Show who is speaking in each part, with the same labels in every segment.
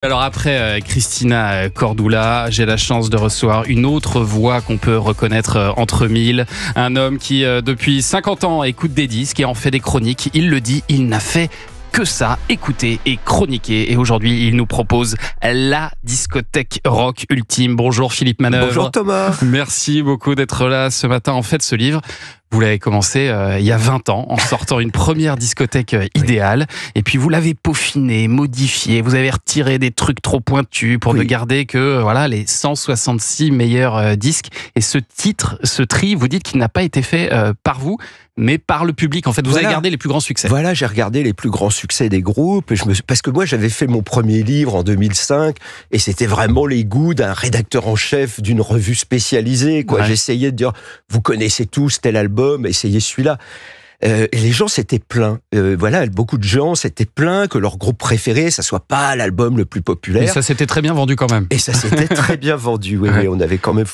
Speaker 1: Alors après Christina Cordula, j'ai la chance de recevoir une autre voix qu'on peut reconnaître entre mille. Un homme qui depuis 50 ans écoute des disques et en fait des chroniques. Il le dit, il n'a fait que ça, écouter et chroniquer. Et aujourd'hui, il nous propose la discothèque rock ultime. Bonjour Philippe Manœuvre.
Speaker 2: Bonjour Thomas.
Speaker 1: Merci beaucoup d'être là ce matin. En fait, ce livre, vous l'avez commencé il y a 20 ans en sortant une première discothèque idéale. Et puis vous l'avez peaufiné, modifié. Vous avez retiré des trucs trop pointus pour ne garder que voilà, les 166 meilleurs disques. Et ce titre, ce tri, vous dites qu'il n'a pas été fait par vous, mais par le public. En fait, vous avez gardé les plus grands succès.
Speaker 2: Voilà, j'ai regardé les plus grands succès des groupes. Et parce que moi, j'avais fait mon premier livre en 2005. Et c'était vraiment les goûts d'un rédacteur en chef d'une revue spécialisée. Ouais. J'essayais de dire, vous connaissez tous tel album, essayez celui-là. Et les gens s'étaient plaints. Voilà, beaucoup de gens s'étaient plaints que leur groupe préféré, ça soit pas l'album le plus populaire.
Speaker 1: Et ça s'était très bien vendu quand même.
Speaker 2: Et ça s'était très bien vendu. Oui, oui, on avait quand même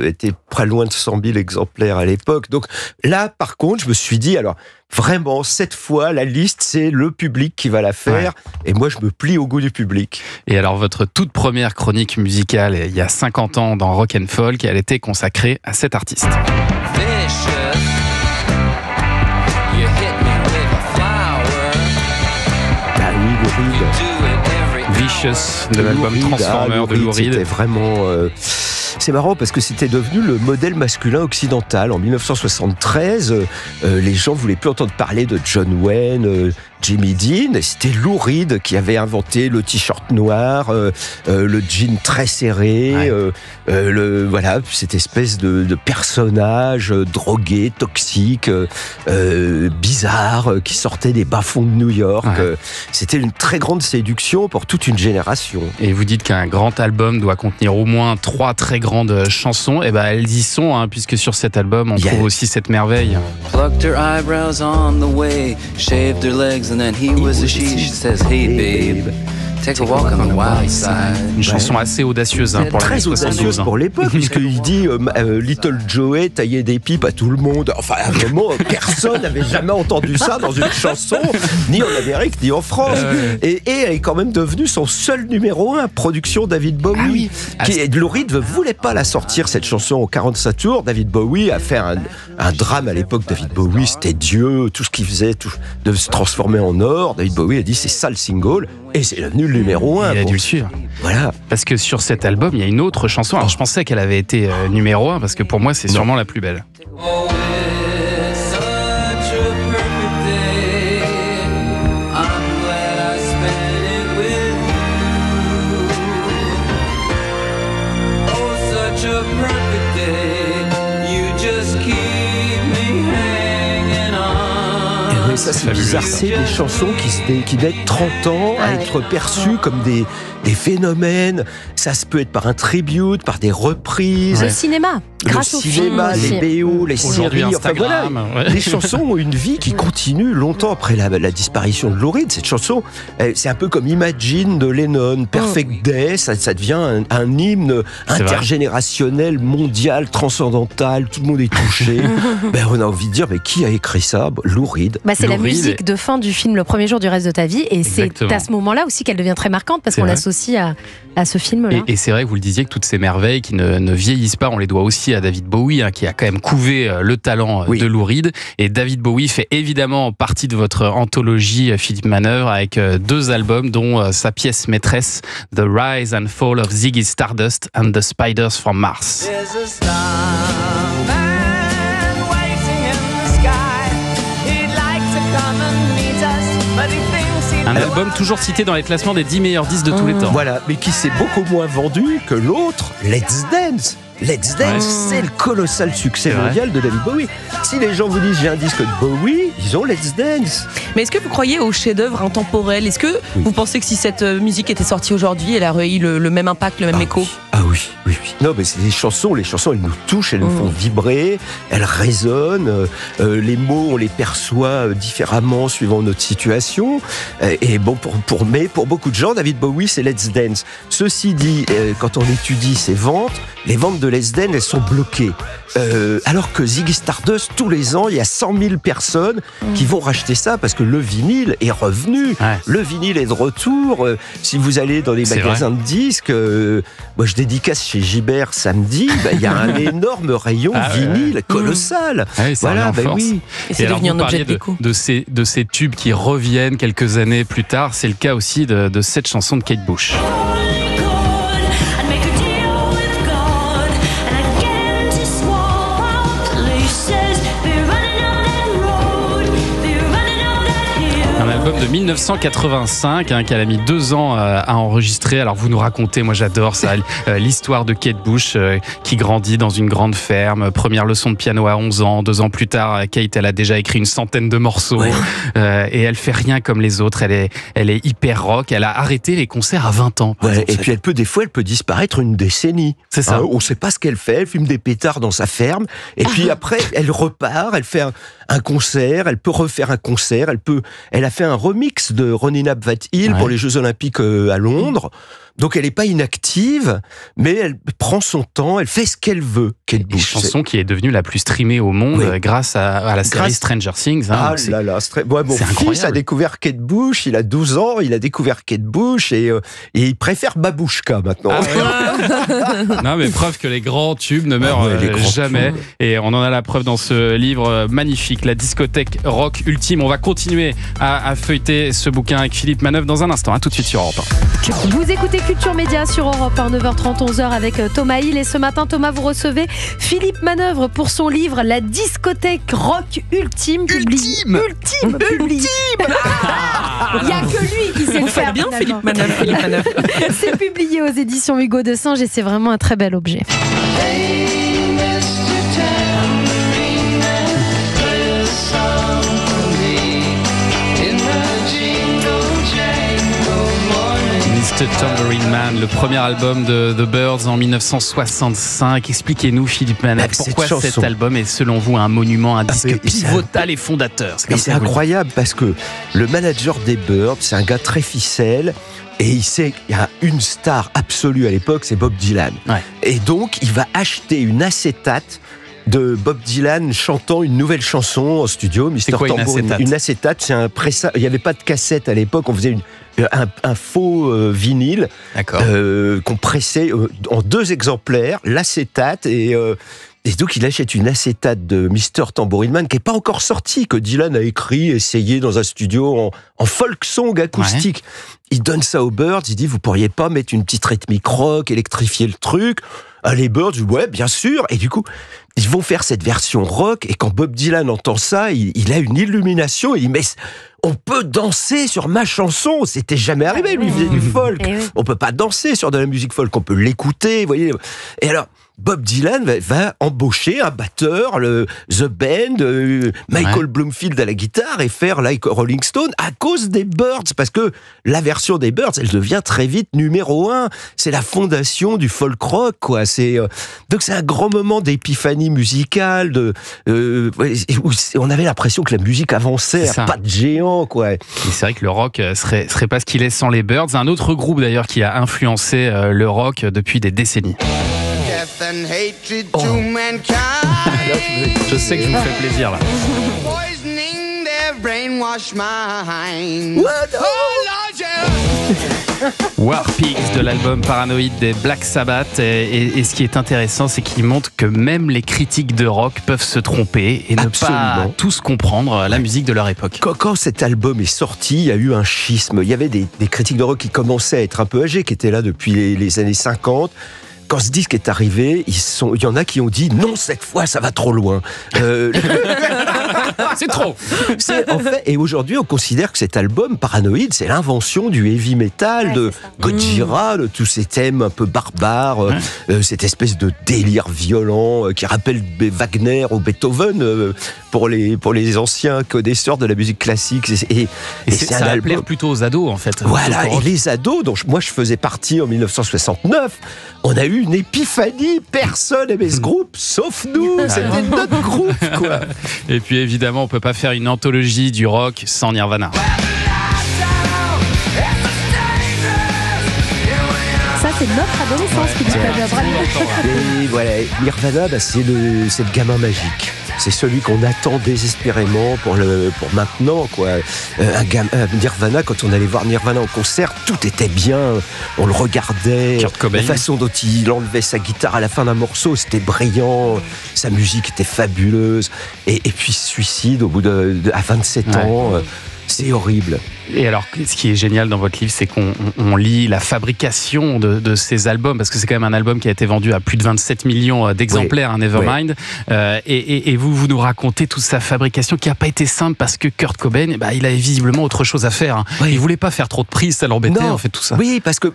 Speaker 2: été pas loin de 100 000 exemplaires à l'époque. Donc là, par contre, je me suis dit, alors vraiment, cette fois, la liste, c'est le public qui va la faire. Ouais. Et moi, je me plie au goût du public.
Speaker 1: Et alors, votre toute première chronique musicale, il y a 50 ans dans Rock & Folk, elle était consacrée à cet artiste. Vicious, de l'album Transformer de Lou Reed.
Speaker 2: C'était vraiment... C'est marrant parce que c'était devenu le modèle masculin occidental. En 1973, les gens voulaient plus entendre parler de John Wayne, Jimmy Dean. C'était Lou Reed qui avait inventé le t-shirt noir, le jean très serré, voilà, cette espèce de personnage drogué, toxique, bizarre, qui sortait des bas-fonds de New York. Ouais. C'était une très grande séduction pour toute une génération.
Speaker 1: Et vous dites qu'un grand album doit contenir au moins 3 très grandes chansons. Et ben elles y sont, hein, puisque sur cet album, on trouve aussi cette merveille.
Speaker 3: Plucked her eyebrows on the way, shaved her legs. And then he was a she says, hey babe, take a walk on the wild side.
Speaker 1: Une chanson assez audacieuse pour l'année 72. Très audacieuse
Speaker 2: pour l'époque, puisqu'il dit Little Joey taillait des pipes à tout le monde. Enfin, à un moment, personne n'avait jamais entendu ça dans une chanson, ni en Amérique, ni en France. Et elle est quand même devenue son seul numéro 1, production David Bowie. Lou Reed ne voulait pas la sortir, cette chanson, au 45 tours. David Bowie a fait un drame à l'époque. David Bowie, c'était Dieu, tout ce qu'il faisait, de se transformer en or. David Bowie a dit, c'est ça le single. Et c'est devenu le numéro 1.
Speaker 1: Il a dû le suivre.
Speaker 2: Voilà.
Speaker 1: Parce que sur cet album, il y a une autre chanson. Alors je pensais qu'elle avait été numéro 1, parce que pour moi, c'est sûrement la plus belle.
Speaker 2: Ça, c'est bizarre. C'est des chansons qui mettent 30 ans à être perçues comme des phénomènes. Ça peut être par un tribute, par des reprises.
Speaker 4: Le cinéma, grâce au
Speaker 2: cinéma,
Speaker 4: film.
Speaker 2: Les BO, les séries. Enfin, voilà, les chansons ont une vie qui continue longtemps après la disparition de Lou Reed. Cette chanson, c'est un peu comme Imagine de Lennon, Perfect Day. Ça devient un hymne intergénérationnel, mondial, transcendantal. Tout le monde est touché. On a envie de dire, mais qui a écrit ça? Lou Reed.
Speaker 4: C'est la musique de fin du film Le premier jour du reste de ta vie. Et c'est à ce moment-là aussi qu'elle devient très marquante, parce qu'on l'associe à ce film-là.
Speaker 1: Et c'est vrai que vous le disiez, que toutes ces merveilles qui ne vieillissent pas, on les doit aussi à David Bowie, hein, qui a quand même couvé le talent de Lou Reed. Et David Bowie fait évidemment partie de votre anthologie Philippe Manœuvre, avec 2 albums, dont sa pièce maîtresse The Rise and Fall of Ziggy Stardust and the Spiders from Mars. Un album toujours cité dans les classements des 10 meilleurs disques de tous les temps.
Speaker 2: Voilà, mais qui s'est beaucoup moins vendu que l'autre, Let's Dance. Let's Dance, c'est le colossal succès mondial de David Bowie. Si les gens vous disent j'ai un disque de Bowie, ils ont Let's Dance.
Speaker 5: Mais est-ce que vous croyez au chef-d'œuvre intemporel? Est-ce que vous pensez que si cette musique était sortie aujourd'hui, elle aurait eu le même impact, le même écho?
Speaker 2: Oui. Non, mais c'est les chansons, elles nous touchent, elles nous font vibrer, elles résonnent. Les mots, on les perçoit différemment suivant notre situation. Et bon, pour beaucoup de gens, David Bowie, c'est Let's Dance. Ceci dit, quand on étudie ses ventes, les ventes de Let's Dance, elles sont bloquées. Alors que Ziggy Stardust, tous les ans, il y a 100 000 personnes qui vont racheter ça parce que le vinyle est revenu.
Speaker 1: Ouais.
Speaker 2: Le vinyle est de retour. Si vous allez dans les magasins de disques, moi je dédicace chez Gibert samedi, il y a un énorme rayon vinyle colossal.
Speaker 1: Ouais,
Speaker 2: Voilà, oui.
Speaker 5: Et c'est devenu un objet de déco.
Speaker 1: De ces tubes qui reviennent quelques années plus tard, c'est le cas aussi de cette chanson de Kate Bush. Un album de 1985 qu'elle a mis 2 ans à enregistrer. Alors vous nous racontez, moi j'adore ça, l'histoire de Kate Bush qui grandit dans une grande ferme. Première leçon de piano à 11 ans. 2 ans plus tard, Kate, elle a déjà écrit une centaine de morceaux. Ouais. Et elle fait rien comme les autres. Elle est hyper rock. Elle a arrêté les concerts à 20 ans.
Speaker 2: Ouais, et puis des fois elle peut disparaître une décennie.
Speaker 1: C'est ça.
Speaker 2: On sait pas ce qu'elle fait. Elle fume des pétards dans sa ferme. Et puis après, elle repart. Elle fait un concert. Elle peut refaire un concert. Elle a fait un remix de Running Up That Hill pour les Jeux Olympiques à Londres. Donc elle n'est pas inactive, mais elle prend son temps, elle fait ce qu'elle veut. Kate Bush,
Speaker 1: une chanson qui est devenue la plus streamée au monde grâce à la série Stranger Things.
Speaker 2: Hein, mon fils a découvert Kate Bush, il a 12 ans, il a découvert Kate Bush et il préfère Babouchka maintenant.
Speaker 1: Non mais preuve que les grands tubes ne meurent jamais. Tubes. Et on en a la preuve dans ce livre magnifique, La discothèque rock ultime. On va continuer à feuilleter ce bouquin avec Philippe Manœuvre dans un instant. À tout de suite sur Europe
Speaker 4: 1. Vous écoutez Culture Média sur Europe 1, 9h30, 11h avec Thomas Hill. Et ce matin, Thomas, vous recevez Philippe Manœuvre pour son livre La discothèque rock ultime. Publié. Il n'y a que lui qui sait le faire.
Speaker 5: Bien, Philippe Manœuvre.
Speaker 4: C'est publié aux éditions Hugo de Singe et c'est vraiment un très bel objet.
Speaker 1: Mr. Tambourine Man, le premier album de The Byrds en 1965. Expliquez-nous, Philippe Manœuvre, pourquoi cet album est selon vous un monument, un disque pivotal et fondateur.
Speaker 2: C'est incroyable parce que le manager des Byrds, c'est un gars très ficelle. Et il sait qu'il y a une star absolue à l'époque, c'est Bob Dylan. Ouais. Et donc, il va acheter une acétate de Bob Dylan chantant une nouvelle chanson en studio, Mr. Tambourine. Une acétate, c'est un pressa. Il n'y avait pas de cassette à l'époque, on faisait un faux vinyle qu'on pressait en 2 exemplaires, l'acétate et donc il achète une acétate de Mr. Tambourine Man qui n'est pas encore sortie, que Dylan a écrit, essayé dans un studio en folk song acoustique. Ouais. Il donne ça aux Byrds, il dit vous pourriez pas mettre une petite rythmique rock, électrifier le truc. Les Byrds disent ouais bien sûr, et du coup ils vont faire cette version rock, et quand Bob Dylan entend ça, il a une illumination, il dit mais on peut danser sur ma chanson, c'était jamais arrivé, lui il faisait du folk, on peut pas danser sur de la musique folk, on peut l'écouter, vous voyez. Et alors Bob Dylan va embaucher un batteur, The Band, Michael Bloomfield à la guitare et faire Like Rolling Stone à cause des Byrds, parce que la version des Byrds, elle devient très vite numéro 1. C'est la fondation du folk rock, quoi. Donc c'est un grand moment d'épiphanie musicale. Où on avait l'impression que la musique avançait à pas de géant, quoi.
Speaker 1: Et c'est vrai que le rock serait pas ce qu'il est sans les Byrds. Un autre groupe d'ailleurs qui a influencé le rock depuis des décennies. Je sais que je vous fais plaisir là. War Pigs de l'album Paranoid des Black Sabbath. Et ce qui est intéressant, c'est qu'il montre que même les critiques de rock peuvent se tromper et ne pas tous comprendre la musique de leur époque.
Speaker 2: Quand cet album est sorti, il y a eu un schisme. Il y avait des critiques de rock qui commençaient à être un peu âgés, qui étaient là depuis les années 50. Quand ce disque est arrivé, il y en a qui ont dit non, cette fois ça va trop loin.
Speaker 1: C'est trop.
Speaker 2: Et aujourd'hui, on considère que cet album Paranoid, c'est l'invention du heavy metal, de Gojira, de tous ces thèmes un peu barbares, cette espèce de délire violent qui rappelle Wagner ou Beethoven pour les anciens connaisseurs de la musique classique. Et
Speaker 1: ça va plaire plutôt aux ados en fait.
Speaker 2: Voilà, et les ados, dont moi je faisais partie en 1969, on a eu une épiphanie, personne aimait ce groupe, sauf nous, c'était notre groupe, quoi.
Speaker 1: Et puis évidemment, on peut pas faire une anthologie du rock sans Nirvana.
Speaker 4: Ça, c'est notre adolescence, Philippe Manœuvre.
Speaker 2: Et voilà, Nirvana, c'est le gamin magique. C'est celui qu'on attend désespérément pour maintenant, quoi. Nirvana, quand on allait voir Nirvana en concert, tout était bien. On le regardait.
Speaker 1: Kurt Cobain.
Speaker 2: La façon dont il enlevait sa guitare à la fin d'un morceau, c'était brillant. Sa musique était fabuleuse. Et puis suicide à 27 ans. C'est horrible.
Speaker 1: Et alors, ce qui est génial dans votre livre, c'est qu'on lit la fabrication de ces albums, parce que c'est quand même un album qui a été vendu à plus de 27 millions d'exemplaires, un Nevermind. Et vous nous racontez toute sa fabrication qui n'a pas été simple, parce que Kurt Cobain, il avait visiblement autre chose à faire. Hein. Il voulait pas faire trop de prises, ça l'embêtait en fait tout ça.
Speaker 2: Oui, parce que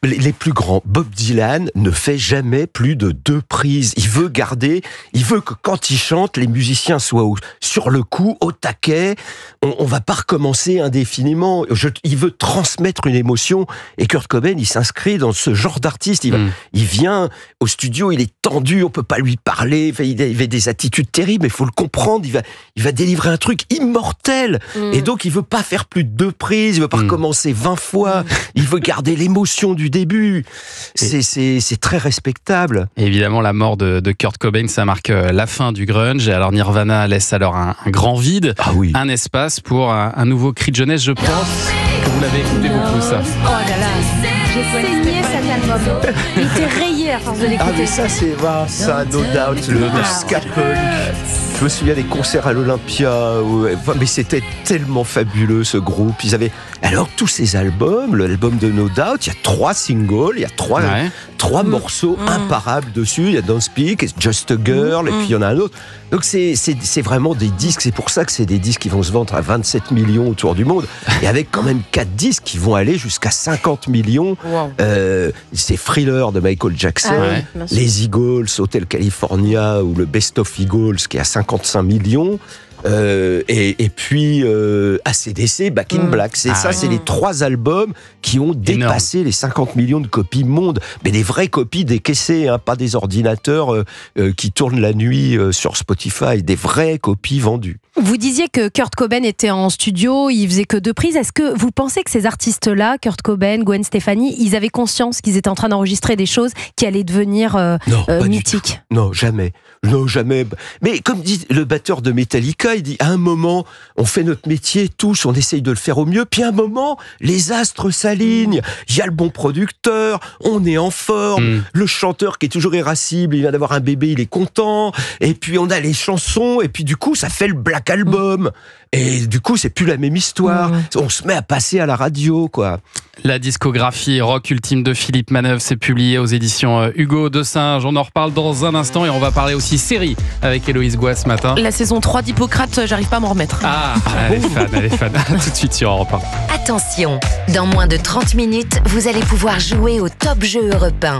Speaker 2: les plus grands, Bob Dylan ne fait jamais plus de 2 prises. Il veut que quand il chante, les musiciens soient sur le coup, au taquet. On va pas recommencer indéfiniment. Il veut transmettre une émotion. Et Kurt Cobain, il s'inscrit dans ce genre d'artiste. Il vient au studio, il est tendu, on peut pas lui parler. Il avait des attitudes terribles, mais il faut le comprendre. Il va délivrer un truc immortel. Et donc, il veut pas faire plus de 2 prises. Il veut pas recommencer 20 fois. Il veut garder l'émotion du début. C'est très respectable.
Speaker 1: Et évidemment, la mort de Kurt Cobain, ça marque la fin du grunge. Et alors Nirvana laisse alors un grand vide, un espace pour un nouveau cri de jeunesse. Je pense que vous l'avez écouté beaucoup, ça.
Speaker 4: Oh là là, j'ai saigné cet album. Il était rayé à force de l'écouter.
Speaker 2: Mais ça, No Doubt, le ska punk. Je me souviens des concerts à l'Olympia, mais c'était tellement fabuleux ce groupe. Ils avaient alors tous ces albums, l'album de No Doubt, il y a 3 singles, il y a 3 morceaux imparables dessus. Il y a Don't Speak, It's Just a Girl, et puis il y en a un autre. Donc c'est vraiment des disques. C'est pour ça que c'est des disques qui vont se vendre à 27 millions autour du monde, et avec quand même 4 disques qui vont aller jusqu'à 50 millions.
Speaker 5: Wow.
Speaker 2: C'est Thriller de Michael Jackson, les Eagles, Hotel California, ou le Best of Eagles qui est à 55 millions. Et puis AC/DC, Back in Black. C'est les 3 albums qui ont dépassé les 50 millions de copies monde. Mais des vraies copies décaissées, pas des ordinateurs qui tournent la nuit sur Spotify, des vraies copies vendues.
Speaker 4: Vous disiez que Kurt Cobain était en studio, il faisait que 2 prises. Est-ce que vous pensez que ces artistes-là, Kurt Cobain, Gwen Stefani, ils avaient conscience qu'ils étaient en train d'enregistrer des choses qui allaient devenir mythiques ?
Speaker 2: Non, jamais. Non, jamais. Mais comme dit le batteur de Metallica, il dit, à un moment, on fait notre métier tous, on essaye de le faire au mieux, puis à un moment, les astres s'alignent, il y a le bon producteur, on est en forme, le chanteur qui est toujours irascible, il vient d'avoir un bébé, il est content, et puis on a les chansons, et puis du coup, ça fait le Black Album. Et du coup, c'est plus la même histoire. On se met à passer à la radio, quoi.
Speaker 1: La discographie rock ultime de Philippe Manœuvre, c'est publié aux éditions Hugo de Singe. On en reparle dans un instant, et on va parler aussi série avec Héloïse Goua ce matin.
Speaker 5: La saison 3 d'Hippocrate, j'arrive pas à m'en remettre.
Speaker 1: Elle est fan. Tout de suite sur Europe 1.
Speaker 6: Attention, dans moins de 30 minutes, vous allez pouvoir jouer au Top Jeu Europe 1.